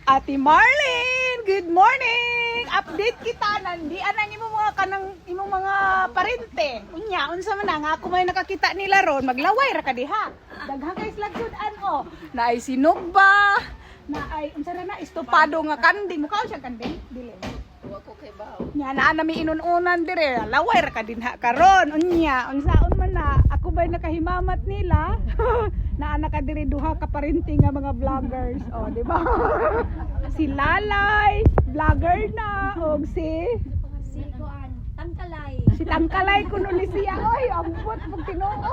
Ate Marlene, good morning. Update kita nandi anang imong mga imong mga parente. Unya unsa man nga ako may nakakita nila ron, maglaway ra ka diha. Daghang kay slagsudan o. Naay sinugba, naay unsa na estopado nga kanding, mukha siya kanding, dili. Wa ko kay bawo. Nya naa nami inununan dire, laway ra ka dinha karon. Unya unsaon man na ako bay nakahimamat nila. Naa nakadiri duha ka parente nga mga vloggers, oh, di ba? Si Lalay, vlogger na, og si Kuan, Tangkalay. Tangkalay kuno ni siya, oy, ambot pag tinuod.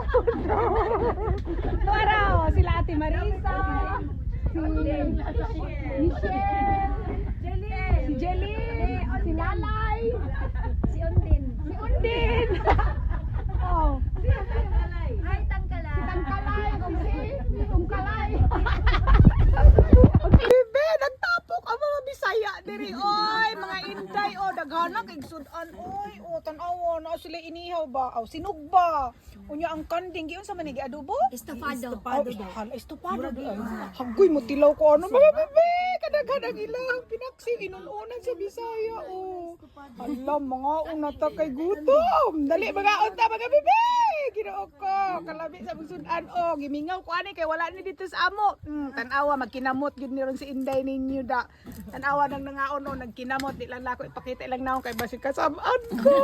Tuara, sila Ate Marisa, si Michelle, si Jelly, si Lalay, Si Undin. si Undin. Oh, Hi, Tangkalay. Tangkalay, og si Tungkalay. Bebe, nagtapok ang mga Bisaya diri, oy, mga Inday, oh, daghana kay sudan, oy, oh, tan-awa na sila inihaw ba, aw sinugba. Unya ang kanding giun sa manigi adobo? Estofado. Estopado. Hagoy mo tilaw ko ano, mga bebe, kadaghanang ilang pinaksi inununan sa Bisaya, oh. Alam, mga unata kay gutom. Dali, mga unta, mga bebe. Ginoo ko, kalabi sa sudan, oh, gimingaw ko ani kay wala ni dito sa amo. Tan-awa magkinamot gid ni ron si Inday ninyo da. Tan-awa nang nangaon no nagkinamot di lang nako ipakita lang naon kay basig kasabaan ko.